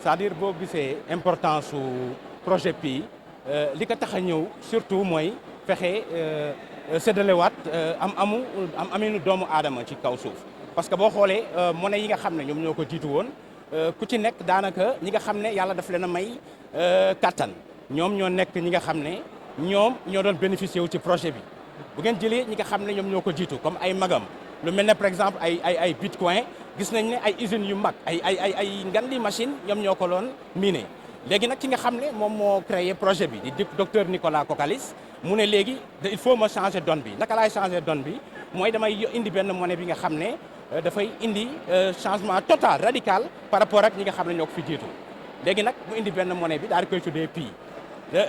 c'est-à-dire boo gisee importance su projet PI li ko tax a ñëw surtout mooy fexe séddalewaat aminu doomu aadama ci kaw suuf. parce que boo xoolee monnaie yi nga xam ne ñoom ñoo ko jiitu woon ku ci nekk daanaka ñi nga xam ne yàlla daf leen a may kattan ñoom ñoo nekk ñi nga xam ne ñoom ñoo doon bénéficier wu ci projet bi. bu ngeen jëlee ñi nga xam ne ñoom ñoo ko jiitu comme ay magam lu mel ne par exemple ay bitcoin gis nañ ne ay usines yu mag ay ngandi machine ñoom ñoo ko doon miné. léegi nag ki nga xam ne moom moo créé projet bi di docteur Nicolas Kokalis mu ne léegi il faut ma changer donne bi naka laay changer donne bi mooy damay indi benn monnaie bi nga xam ne dafay indi changement total radical par rapport ak ñi nga xam ne ñoo ko fi jiitu. léegi nag mu indi benn monnaie bi daal di koy tuddee PI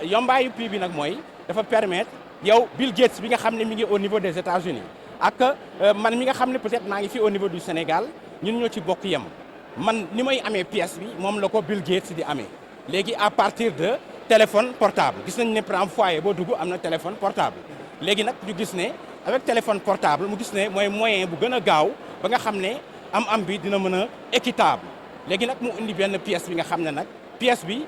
yombaayu PI bi nag mooy dafa permettre yow Bill Gates bi nga xam ne mi ngi au niveau des États-Unis ak man mi nga xam ne peut-être maa ngi fi au niveau du Sénégal ñun ñoo ci bokk yem man ni may amee pièce bi moom la ko Bill Gates di amee. léegi à partir de téléphone portable gis nañ ne par exemple foyer boo dugg am na téléphone portable léegi nag ñu gis ne avec téléphone portable mu gis ne mooy moyen bu gën a gaaw ba nga xam ne am bi dina mën a équitable léegi nag mu indi benn pièce bi nga xam ne nag pièce bi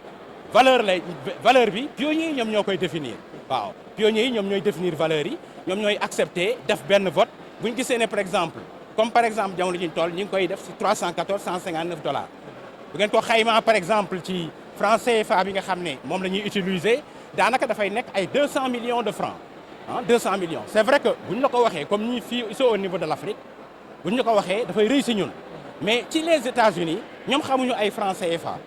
valeur bi pionniers yi ñoom ñoo koy définir waaw pionniers yi ñoom ñooy définir valeur yi ñoom ñooy accepter def benn vote bu ñu gisee ne par exemple comme par exemple jamono ji ñu toll ñu ngi koy def si 314 $159 bu ngeen ko xaymaa par exemple ci franc CFA bi nga xam ne moom la ñuy utiliser daanaka dafay nekk ay 200 millions de francs 200 millions c'est vrai que bu ñu la ko waxee comme ñi fii ici au niveau de l'Afrique bu ñu la ko waxee dafay rëy si ñun mais ci les États-Unis ñoom xamuñu ay franc CFA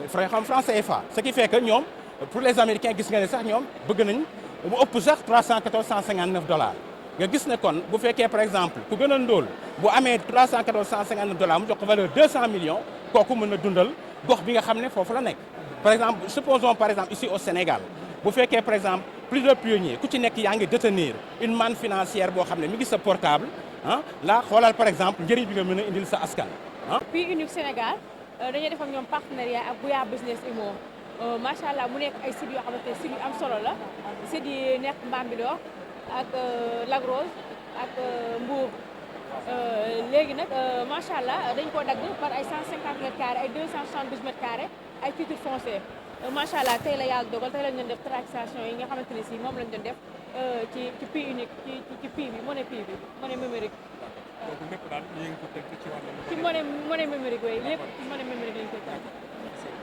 franc CFA ce qui fait que ñoom pour les Américains gis nga ne sax ñoom bëgg nañ mu ëpp sax 314 $159 nga gis ne kon bu fekkee par exemple ku gën a ndóol bu amee 314 $159 mu jox ko valeur 200 millions kooku mën na dundal gox bi nga xam ne foofu la nekk. par exemple supposons par exemple ici au Sénégal bu fekkee par exemple plusieurs pionniers ku ci nekk yaa ngi détenir une manne financière boo xam ne mi ngi sa portable là xoolal par exemple njëriñ bi nga mën a indil sa askan PI unique Sénégal dañuy def ak ñoom partenariat ak Bouya Business Immo macha allah mu nekk ay sites yoo xamante ne sites yu am solo la sites yi nekk Bambilor ak Lac Rose ak Mbour. léegi nag macha allah dañ koo dagg par ay 150 mètres carrés ay 272 mètres carrés ay titres fonciers macha allah tey la yàlla dogal tey lañ doon def transaction yi nga xamante ne si moom lañ doon def ci PI unique ci PI bi monnaie PI bi monnaie numérique. donc lépp daal yéen ko teg ci wàllu. ci monnaie numérique yooyu lépp ci monnaie numérique lañ koy teg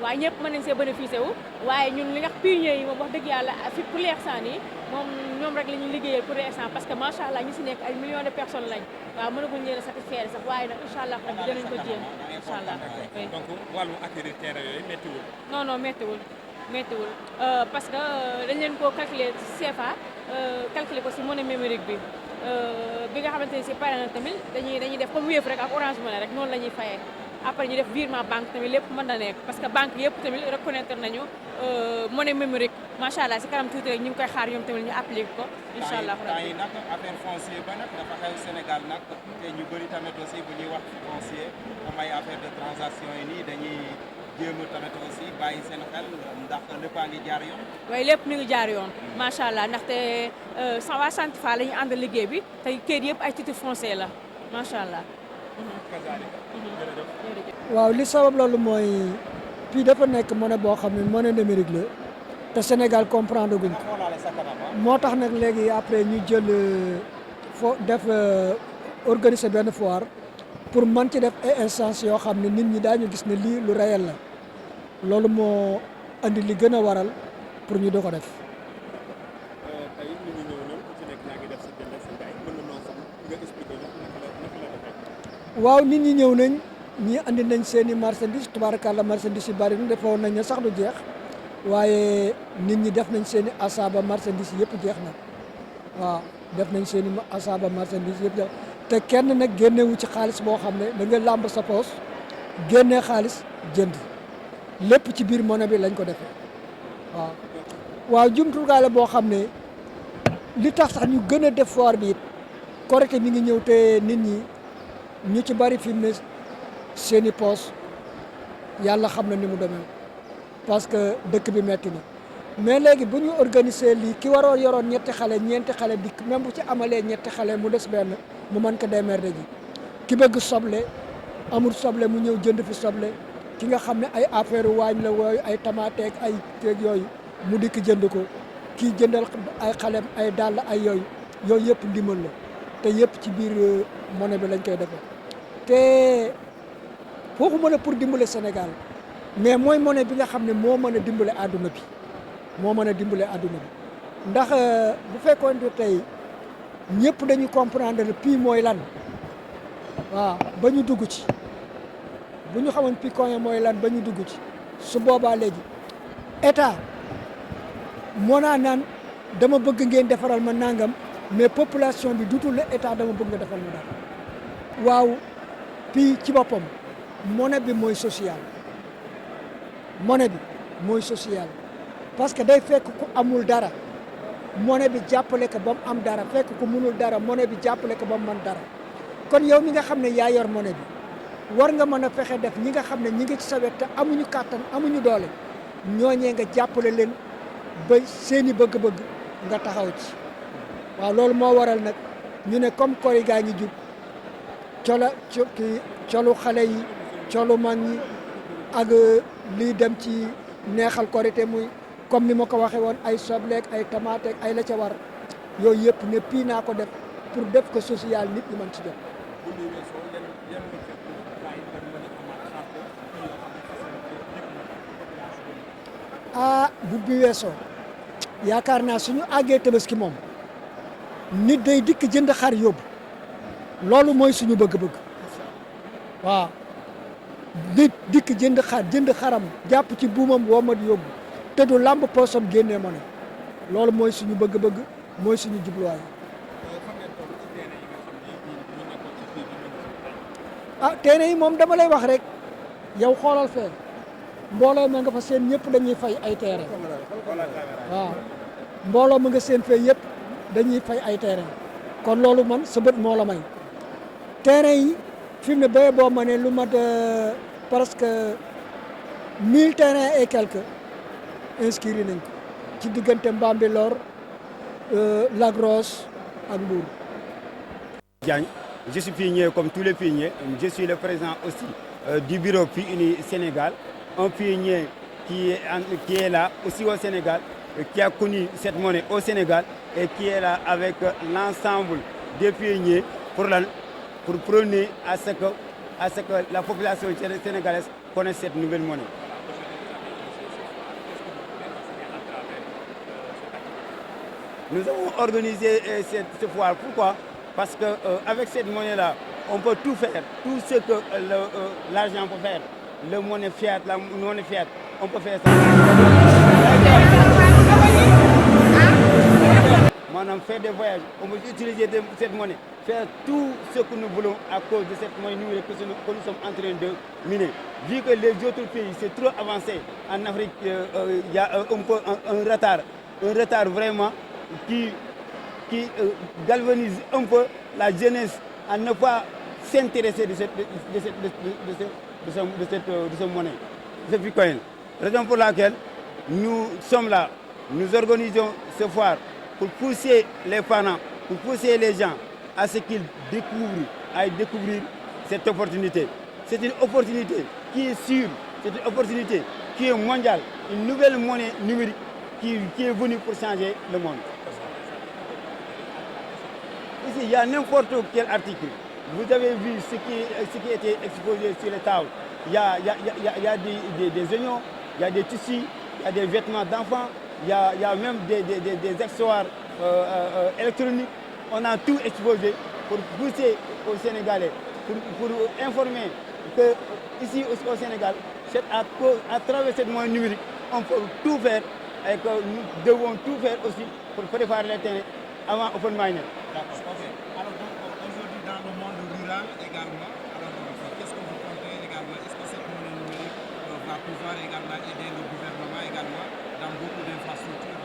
waaye ñëpp mën nañ see bénéficier wu waaye ñun li nga pionniers yi moom wax dëgg yàlla fi pour l'instant nii moom ñoom rek la ñuy liggéeyal pour l'instant parce que macha allah ñi si nekk ay millions de personnes lañ waaw mënaguñ leen a satisfaire sax waaye nag incha allah rabbi danañ ko jéem incha allah. donc wàllu acquérir terrain yooyu méttiwul. non méttiwul parce que dañ leen koo calculer CFA calculer ko si monnaie numérique bi nga xamante ne si pare na tamit dañuy def comme Wave rek ak Orange Money rek noonu la ñuy fayee. après ñu def virement banque tamit lépp mën na nekk parce que banque yëpp tamit reconnaître nañu monnaie numérique macha allah si kanam tuuti rek ñu ngi koy xaar ñoom tamit ñu appliqué ko incha allah. temps yi nag affaire foncier ba nag dafa xew Sénégal nag te ñu bëri tamit aussi bu ñuy wax foncier comme ay affaire de transaction yi nii dañuy jéem a tamit aussi bàyyi seen xel ndax lépp a ngi jaar yoon. waaye lépp mi ngi jaar yoon macha allah ndaxte waa Santifa la ñu ànd liggéey bi te kër yëpp ay titre foncier la macha allah. waaw li sabab loolu mooy fii dafa nekk monnaie boo xam ne monnaie numérique la te Sénégal comprendre guñ ko moo tax nag léegi après ñu jël organiser benn foire pour mën ci def ay instances yoo xam ne nit ñi daañu gis ne lii lu réel la loolu moo andi li gën a waral pour ñu do ko def. waaw nit ñi ñëw nañ ñii andi nañ seen i marchandise tubaarkàlla marchandise yu bari defoon nañ ne sax du jeex waaye nit ñi def nañ seen i asaba marchandise yëpp jeex na waaw def nañ seen i asaba marchandise yëpp jeex te kenn nag génnewu ci xaalis boo xam ne da nga làmb sa poos génnee xaalis jënd lépp ci biir monnaie bi lañ ko defee waaw. waaw jumtukaay la boo xam ne li tax sax ñu gën a def foire bi it Korité mi ngi ñëw te nit ñi. ñu ci bari fi mu ne seen i poos yàlla xam na ni mu demee parce que dëkk bi metti na mais léegi bu ñu organiser lii ki waroo yoroon ñetti xale ñeenti xale dikk même bu ci amalee ñetti xale mu des benn mu mën ko démerder ji ki bëgg soble amul soble mu ñëw jënd fi soble ki nga xam ne ay affaire waañ la wooyu ay tamateek ay teeg yooyu mu dikk jënd ko kii jëndal ay xalem ay dàll ay yooyu yëpp ndimbal la te yëpp ci biir monnaie bi lañ koy defee te foofu mën a pour dimbale Sénégal mais mooy monnaie bi nga xam ne moo mën a dimbale àdduna bi moo mën a dimbale àdduna bi ndax bu fekkoon ne tey ñëpp dañu comprendre le prix mooy lan waaw ba ñu dugg ci bu ñu xamoon prix coin mooy lan ba ñu dugg ci su boobaa léegi état moo naa naan dama bëgg ngeen defaral ma nangam mais population bi dutul la état dama bëgg nga defal ma dara waaw prix ci boppam monnaie bi mooy social monnaie bi mooy social parce que day fekk ku amul dara monnaie bi jàppale ko ba mu am dara fekk ku munul dara monnaie bi jàppale ko ba mu mën dara kon yow mi nga xam ne yaa yor monnaie bi war nga mën a fexe def ñi nga xam ne ñi ngi ci sa wet te amuñu kàttan amuñu doole ñooñee nga jàppale leen ba seeni bëgg-bëgg nga taxaw ci waaw loolu moo waral nag ñu ne comme koor gaa ngi jub colu xale yi colu mag ñi ak lii dem ci neexal korité muy comme ni ma ko waxee woon ay sobleek ay tamateek ay la ca war yooyu yëpp ne pii naa ko def pour def ko social nit ñi mën ci jot bu bi weesoo yaakaar naa suñu àggee tabaski moom nit day dikk jënd xar yóbbu loolu mooy suñu bëgg-bëgg waaw nit dikk jënd xaram jàpp ci buumam woomat yóbbu te du làmb poosam génnee ma ne loolu mooy suñu bëgg-bëgg mooy suñu jubluwaay teene yi moom dama lay wax rek yow xoolal fee mbooloo ma nga fa seen ñëpp dañuy fay ay terrain waaw mbooloo ma nga seen fee yëpp dañuy fay ay terrain kon loolu man sa bët moo la may terrain yi fi mu ne béye boo ma ne lu mat presque 1000 terrain et quelques inscrits nañ ko ci diggante Bambilor Lac Rose ak Mbour. Diagne, je suis pionnier comme tous les pionniers. Je suis le président aussi du bureau PUNI Sénégal, un pionnier qui est là aussi au Sénégal, qui a connu cette monnaie au Sénégal et qui est là avec l'ensemble des pionniers pour prôner à ce que la population sénégalaise connaisse cette nouvelle monnaie. Nous avons organisé cette foire. Pourquoi? Parce qu'avec cette monnaie-là, on peut tout faire, tout ce que l'argent peut faire. La monnaie fiat, on peut faire ça. Maintenant, faire des voyages, on peut utiliser cette monnaie, faire tout ce que nous voulons à cause de cette monnaie numérique que nous sommes en train de miner. Vu que les autres pays, c'est trop avancé, en Afrique, il y a un retard vraiment qui galvanise un peu la jeunesse à ne pas s'intéresser de cette monnaie, de ce Bitcoin. Raison pour laquelle nous sommes là, nous organisons ce foire pour pousser les parents, pour pousser les gens à ce qu'ils découvrir cette opportunité. C'est une opportunité qui est sûre, c'est une opportunité qui est mondiale, une nouvelle monnaie numérique qui est venue pour changer le monde. Ici, il y a n'importe quel article. Vous avez vu ce qui était exposé sur les tables. Il y a des oignons, il y a des tissus, il y a des vêtements d'enfants, il y a même des accessoires électroniques. On a tout exposé pour pousser aux Sénégalais, pour informer que ici au Sénégal, à travers cette monnaie numérique, on peut tout faire et que nous devons tout faire aussi pour préparer les terrains avant Open Miner. D'accord, ok. Alors donc aujourd'hui dans le monde rural également, qu'est-ce que vous comptez également? Est-ce que cette monnaie numérique va pouvoir également aider le gouvernement également dans beaucoup d'infrastructures?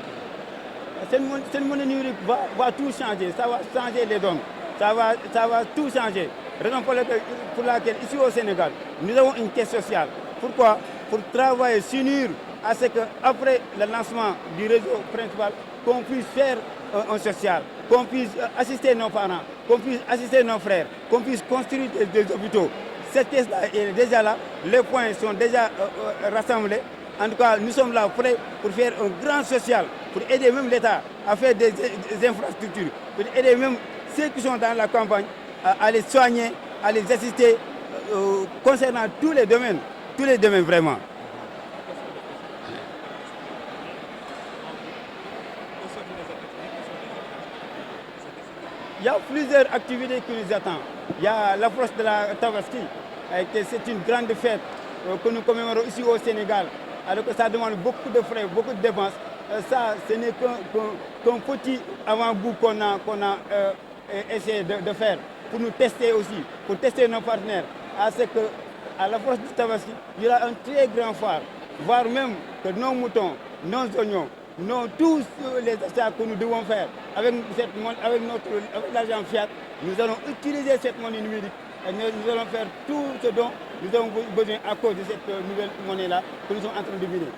Cette monnaie numérique va tout changer, ça va changer les dons, ça va tout changer. Raison pour laquelle ici au Sénégal, nous avons une caisse sociale. Pourquoi? pour travailler, s'unir à ce qu'après le lancement du réseau principal, qu'on puisse faire un social, qu'on puisse assister nos parents, qu'on puisse assister nos frères, qu'on puisse construire des hôpitaux. Cette pièce-là est déjà là, les points sont déjà rassemblés. En tout cas, nous sommes là prêts pour faire un grand social, pour aider même l'État à faire des infrastructures, pour aider même ceux qui sont dans la campagne à les soigner, à les assister concernant tous les domaines vraiment. Il y a plusieurs activités qui nous attendent. Il y a l'approche de la Tabaski, c'est une grande fête que nous commémorons ici au Sénégal. Alors que ça demande beaucoup de frais, beaucoup de dépenses. Ça, ce n'est qu'un petit avant-goût qu'on a essayé de faire pour nous tester aussi, pour tester nos partenaires. À ce qu'à l'approche du Tabaski, il y aura un très grand phare, voire même que nos moutons, nos oignons, tous les achats que nous devons faire avec l'argent fiat, nous allons utiliser cette monnaie numérique et nous allons faire tout ce dont nous avons besoin à cause de cette nouvelle monnaie-là que nous sommes en train de vider.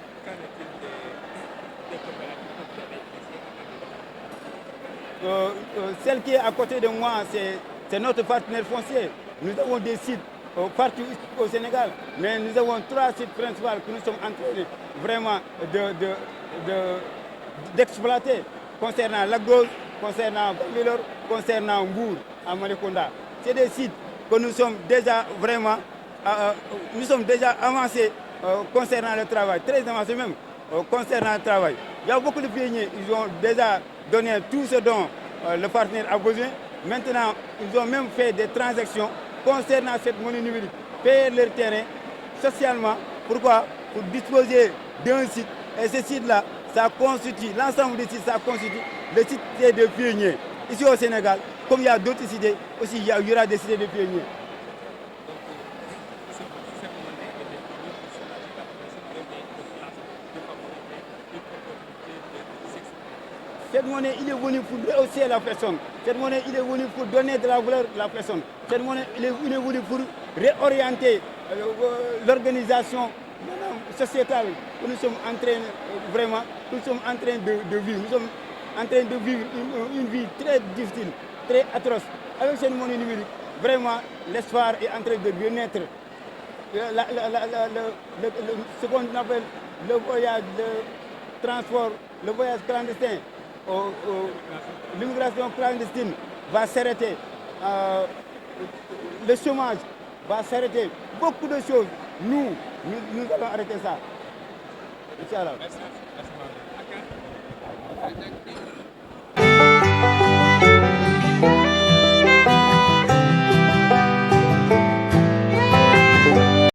Celle qui est à côté de moi, c'est notre partenaire foncier. Nous avons des sites partout au Sénégal, mais nous avons 3 sites principaux que nous sommes en train vraiment d'exploiter concernant Lagos, concernant Bambilor, concernant Mbour, à Malikonda. C'est des sites que nous sommes déjà vraiment avancés concernant le travail, très avancés même concernant le travail. Il y a beaucoup de pionniers, ils ont déjà donné tout ce dont le partenaire a besoin. Maintenant, ils ont même fait des transactions concernant cette monnaie numérique, payer leur terrain socialement. Pourquoi? Pour disposer d'un site. Et ce site-là, ça constitue, l'ensemble des sites, ça constitue le site de pionniers. Ici au Sénégal, comme il y a d'autres cités, aussi il y aura des cités de pionniers. Cette monnaie, il est venu pour rehausser la personne. Cette monnaie, il est venu pour donner de la valeur à la personne. Cette monnaie, il est venu pour réorienter l'organisation sociétale que nous sommes en train de vivre. Nous sommes en train de vivre une vie très difficile, très atroce. Avec cette monnaie numérique, vraiment, l'espoir est en train de bien-être. Ce qu'on appelle le voyage de transport, le voyage clandestin, l'immigration clandestine va s'arrêter, le chômage va s'arrêter, beaucoup de choses. Nous allons arrêter ça. Inch'Allah. Merci.